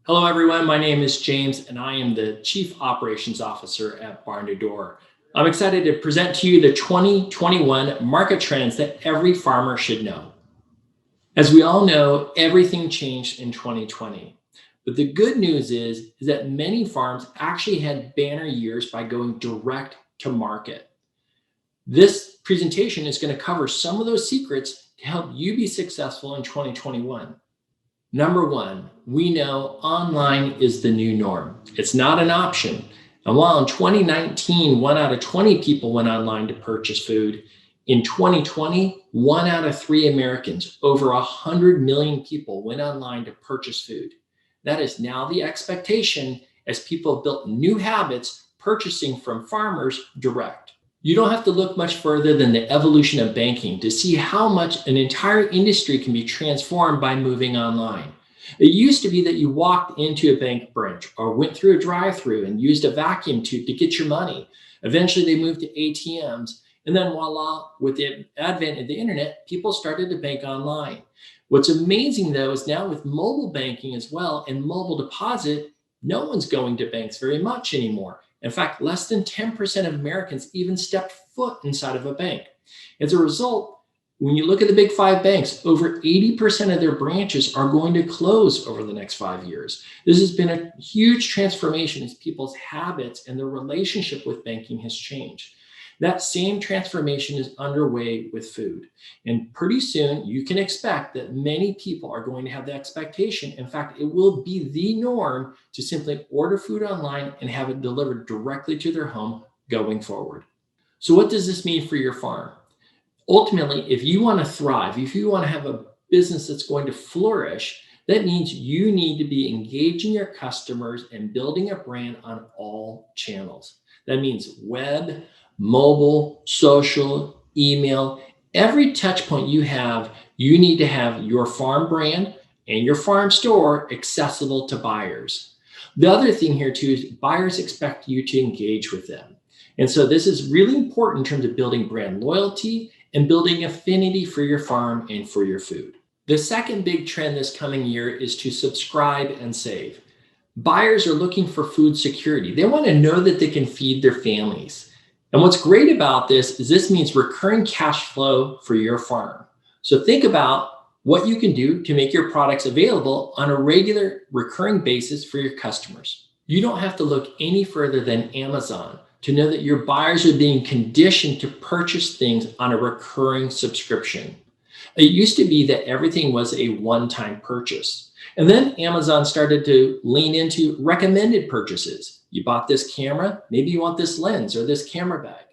Hello, everyone. My name is James, and I am the Chief Operations Officer at Barn2Door. I'm excited to present to you the 2021 market trends that every farmer should know. As we all know, everything changed in 2020. But the good news is that many farms actually had banner years by going direct to market. This presentation is going to cover some of those secrets to help you be successful in 2021. Number one, we know online is the new norm. It's not an option. And while in 2019, 1 out of 20 people went online to purchase food, in 2020, 1 out of 3 Americans, over 100 million people, went online to purchase food. That is now the expectation as people have built new habits purchasing from farmers direct. You don't have to look much further than the evolution of banking to see how much an entire industry can be transformed by moving online. It used to be that you walked into a bank branch or went through a drive-through and used a vacuum tube to get your money. Eventually, they moved to ATMs. And then voila, with the advent of the internet, people started to bank online. What's amazing, though, is now with mobile banking as well and mobile deposit, no one's going to banks very much anymore. In fact, less than 10% of Americans even stepped foot inside of a bank. As a result, when you look at the big 5 banks, over 80% of their branches are going to close over the next 5 years. This has been a huge transformation as people's habits and their relationship with banking has changed. That same transformation is underway with food. And pretty soon, you can expect that many people are going to have the expectation. In fact, it will be the norm to simply order food online and have it delivered directly to their home going forward. So what does this mean for your farm? Ultimately, if you want to thrive, if you want to have a business that's going to flourish, that means you need to be engaging your customers and building a brand on all channels. That means web, mobile, social, email, every touch point you have, you need to have your farm brand and your farm store accessible to buyers. The other thing here too is buyers expect you to engage with them. And so this is really important in terms of building brand loyalty and building affinity for your farm and for your food. The second big trend this coming year is to subscribe and save. Buyers are looking for food security. They want to know that they can feed their families. And what's great about this is this means recurring cash flow for your farm. So think about what you can do to make your products available on a regular recurring basis for your customers. You don't have to look any further than Amazon to know that your buyers are being conditioned to purchase things on a recurring subscription. It used to be that everything was a one-time purchase. And then Amazon started to lean into recommended purchases. You bought this camera, maybe you want this lens or this camera bag.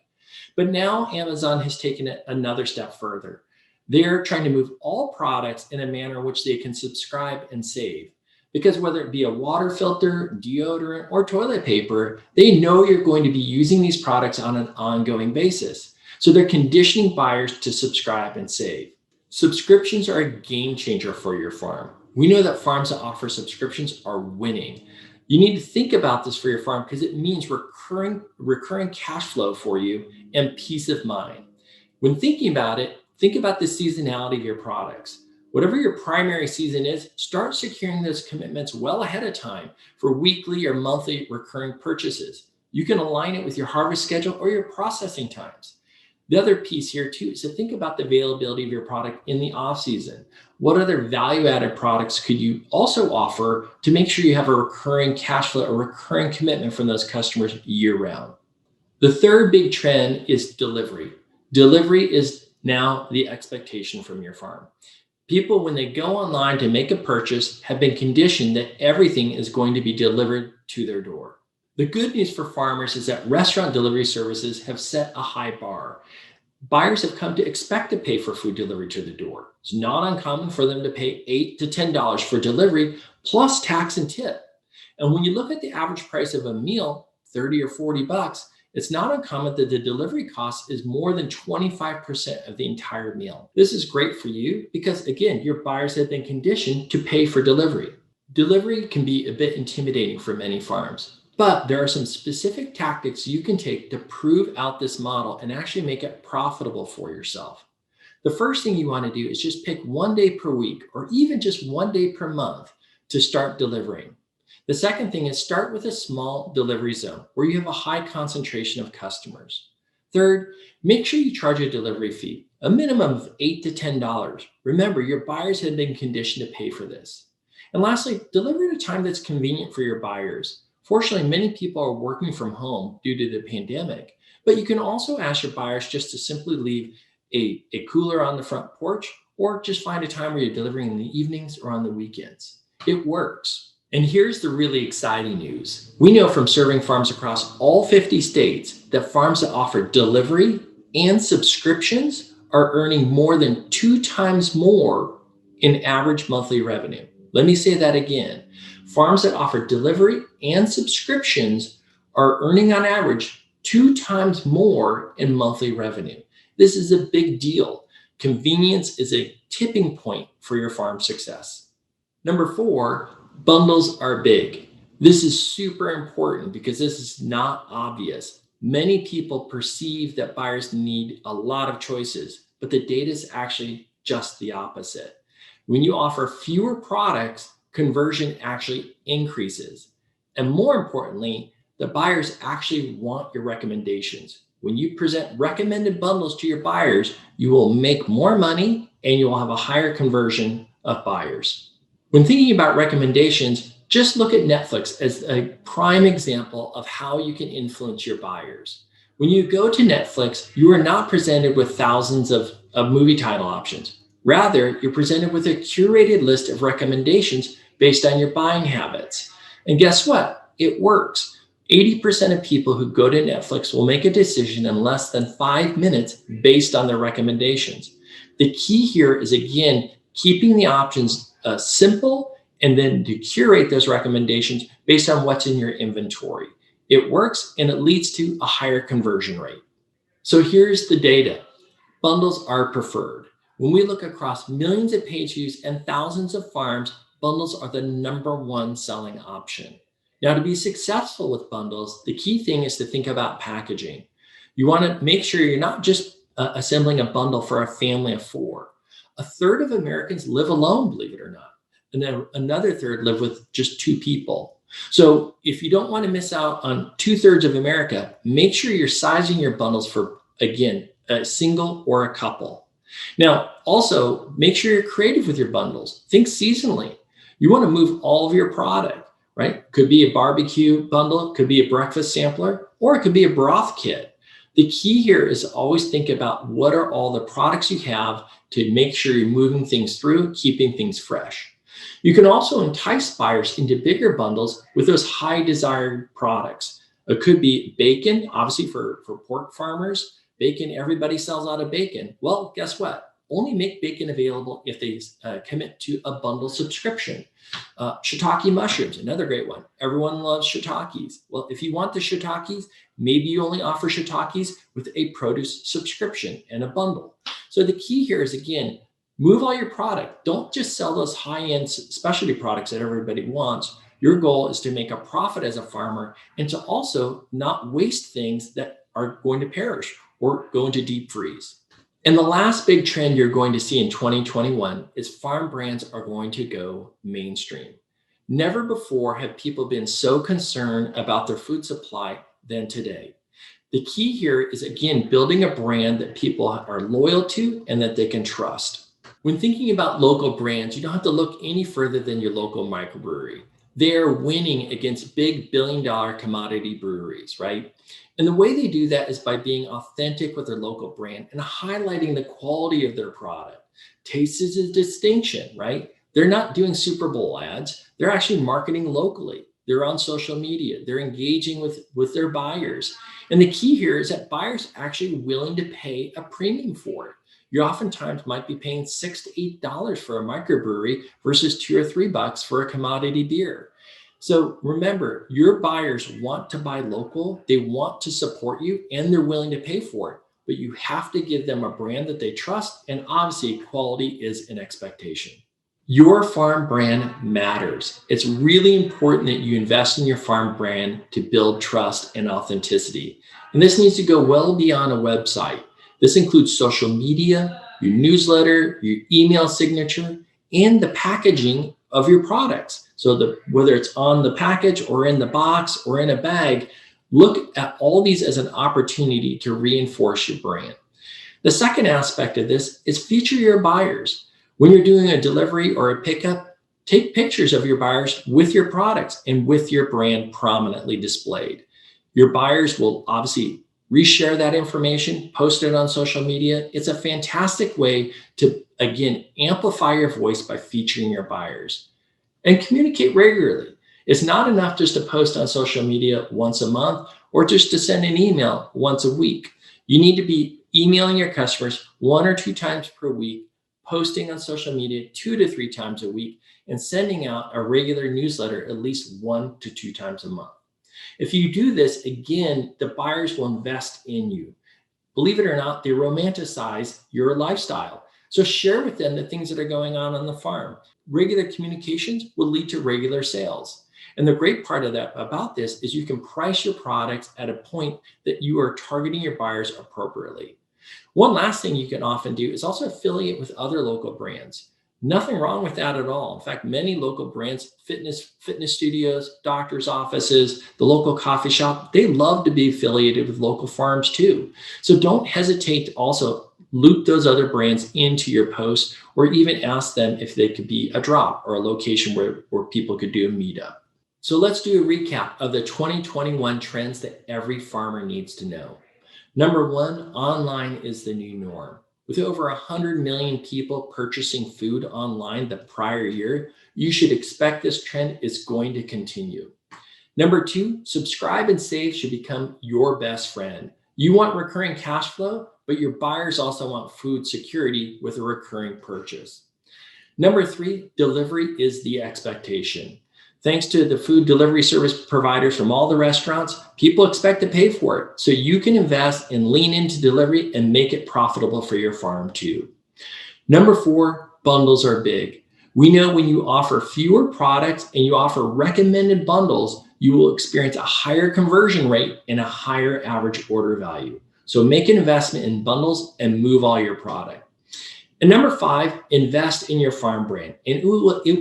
But now Amazon has taken it another step further. They're trying to move all products in a manner in which they can subscribe and save. Because whether it be a water filter, deodorant, or toilet paper, they know you're going to be using these products on an ongoing basis. So they're conditioning buyers to subscribe and save. Subscriptions are a game changer for your farm. We know that farms that offer subscriptions are winning. You need to think about this for your farm because it means recurring cash flow for you and peace of mind. When thinking about it, think about the seasonality of your products. Whatever your primary season is, start securing those commitments well ahead of time for weekly or monthly recurring purchases. You can align it with your harvest schedule or your processing times. The other piece here too is to think about the availability of your product in the off season. What other value-added products could you also offer to make sure you have a recurring cash flow, a recurring commitment from those customers year round? The third big trend is delivery. Delivery is now the expectation from your farm. People, when they go online to make a purchase, have been conditioned that everything is going to be delivered to their door. The good news for farmers is that restaurant delivery services have set a high bar. Buyers have come to expect to pay for food delivered to the door. It's not uncommon for them to pay $8 to $10 for delivery plus tax and tip. And when you look at the average price of a meal, 30 or 40 bucks, it's not uncommon that the delivery cost is more than 25% of the entire meal. This is great for you because, again, your buyers have been conditioned to pay for delivery. Delivery can be a bit intimidating for many farms. But there are some specific tactics you can take to prove out this model and actually make it profitable for yourself. The first thing you want to do is just pick one day per week or even just one day per month to start delivering. The second thing is start with a small delivery zone where you have a high concentration of customers. Third, make sure you charge a delivery fee, a minimum of $8 to $10. Remember, your buyers have been conditioned to pay for this. And lastly, deliver at a time that's convenient for your buyers. Fortunately, many people are working from home due to the pandemic, but you can also ask your buyers just to simply leave a cooler on the front porch or just find a time where you're delivering in the evenings or on the weekends. It works. And here's the really exciting news. We know from serving farms across all 50 states that farms that offer delivery and subscriptions are earning more than 2 times more in average monthly revenue. Let me say that again. Farms that offer delivery and subscriptions are earning on average 2 times more in monthly revenue. This is a big deal. Convenience is a tipping point for your farm success. Number 4, bundles are big. This is super important because this is not obvious. Many people perceive that buyers need a lot of choices, but the data is actually just the opposite. When you offer fewer products, conversion actually increases. And more importantly, the buyers actually want your recommendations. When you present recommended bundles to your buyers, you will make more money and you will have a higher conversion of buyers. When thinking about recommendations, just look at Netflix as a prime example of how you can influence your buyers. When you go to Netflix, you are not presented with thousands of movie title options. Rather, you're presented with a curated list of recommendations based on your buying habits. And guess what? It works. 80% of people who go to Netflix will make a decision in less than 5 minutes based on their recommendations. The key here is, again, keeping the options simple and then to curate those recommendations based on what's in your inventory. It works and it leads to a higher conversion rate. So here's the data. Bundles are preferred. When we look across millions of page views and thousands of farms, bundles are the #1 selling option. Now, to be successful with bundles, the key thing is to think about packaging. You want to make sure you're not just assembling a bundle for a family of 4. A third of Americans live alone, believe it or not. And then another third live with just 2 people. So if you don't want to miss out on 2/3 of America, make sure you're sizing your bundles for, again, a single or a couple. Now, also make sure you're creative with your bundles. Think seasonally. You want to move all of your product, right? Could be a barbecue bundle, could be a breakfast sampler, or it could be a broth kit. The key here is always think about what are all the products you have to make sure you're moving things through, keeping things fresh. You can also entice buyers into bigger bundles with those high desired products. It could be bacon, obviously for pork farmers. Bacon, everybody sells out of bacon. Well, guess what? Only make bacon available if they commit to a bundle subscription. Shiitake mushrooms, another great one. Everyone loves shiitakes. Well, if you want the shiitakes, maybe you only offer shiitakes with a produce subscription and a bundle. So the key here is, again, move all your product. Don't just sell those high-end specialty products that everybody wants. Your goal is to make a profit as a farmer and to also not waste things that are going to perish or go into deep freeze. And the last big trend you're going to see in 2021 is farm brands are going to go mainstream. Never before have people been so concerned about their food supply than today. The key here is, again, building a brand that people are loyal to and that they can trust. When thinking about local brands, you don't have to look any further than your local microbrewery. They are winning against big billion-dollar commodity breweries, right? And the way they do that is by being authentic with their local brand and highlighting the quality of their product. Taste is a distinction, right? They're not doing Super Bowl ads. They're actually marketing locally. They're on social media. They're engaging with their buyers. And the key here is that buyers are actually willing to pay a premium for it. You oftentimes might be paying $6 to $8 for a microbrewery versus $2 or $3 for a commodity beer. So remember, your buyers want to buy local, they want to support you, and they're willing to pay for it. But you have to give them a brand that they trust, and obviously quality is an expectation. Your farm brand matters. It's really important that you invest in your farm brand to build trust and authenticity. And this needs to go well beyond a website. This includes social media, your newsletter, your email signature, and the packaging of your products. So whether it's on the package or in the box or in a bag, look at all these as an opportunity to reinforce your brand. The second aspect of this is feature your buyers. When you're doing a delivery or a pickup, take pictures of your buyers with your products and with your brand prominently displayed. Your buyers will obviously reshare that information, post it on social media. It's a fantastic way to, again, amplify your voice by featuring your buyers. And communicate regularly. It's not enough just to post on social media once a month or just to send an email once a week. You need to be emailing your customers 1 or 2 times per week, posting on social media 2 to 3 times a week, and sending out a regular newsletter at least 1 to 2 times a month. If you do this, again, the buyers will invest in you. Believe it or not, they romanticize your lifestyle. So share with them the things that are going on the farm. Regular communications will lead to regular sales. And the great part about this is you can price your products at a point that you are targeting your buyers appropriately. One last thing you can often do is also affiliate with other local brands. Nothing wrong with that at all. In fact, many local brands, fitness studios, doctors' offices, the local coffee shop, they love to be affiliated with local farms too. So don't hesitate to also loop those other brands into your post, or even ask them if they could be a drop or a location where people could do a meetup. So let's do a recap of the 2021 trends that every farmer needs to know. Number one, online is the new norm. With over 100 million people purchasing food online the prior year, you should expect this trend is going to continue. Number two, subscribe and save should become your best friend. You want recurring cash flow, but your buyers also want food security with a recurring purchase. Number three, delivery is the expectation. Thanks to the food delivery service providers from all the restaurants, people expect to pay for it. So you can invest and lean into delivery and make it profitable for your farm too. Number four, bundles are big. We know when you offer fewer products and you offer recommended bundles, you will experience a higher conversion rate and a higher average order value. So make an investment in bundles and move all your product. And number five, invest in your farm brand, and it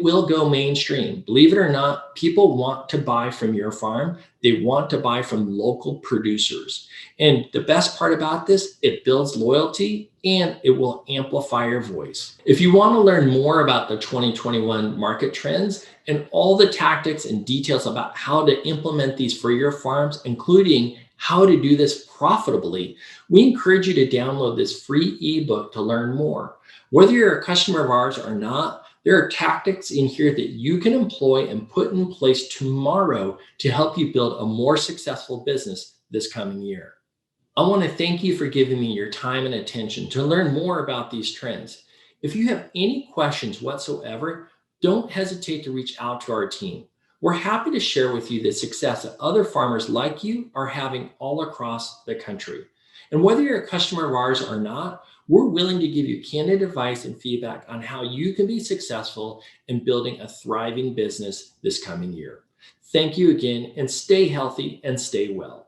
will go mainstream. Believe it or not, people want to buy from your farm. They want to buy from local producers. And the best part about this, it builds loyalty and it will amplify your voice. If you want to learn more about the 2021 market trends and all the tactics and details about how to implement these for your farms, including how to do this profitably, we encourage you to download this free ebook to learn more. Whether you're a customer of ours or not, there are tactics in here that you can employ and put in place tomorrow to help you build a more successful business this coming year. I want to thank you for giving me your time and attention to learn more about these trends. If you have any questions whatsoever, don't hesitate to reach out to our team. We're happy to share with you the success that other farmers like you are having all across the country. And whether you're a customer of ours or not, we're willing to give you candid advice and feedback on how you can be successful in building a thriving business this coming year. Thank you again, and stay healthy and stay well.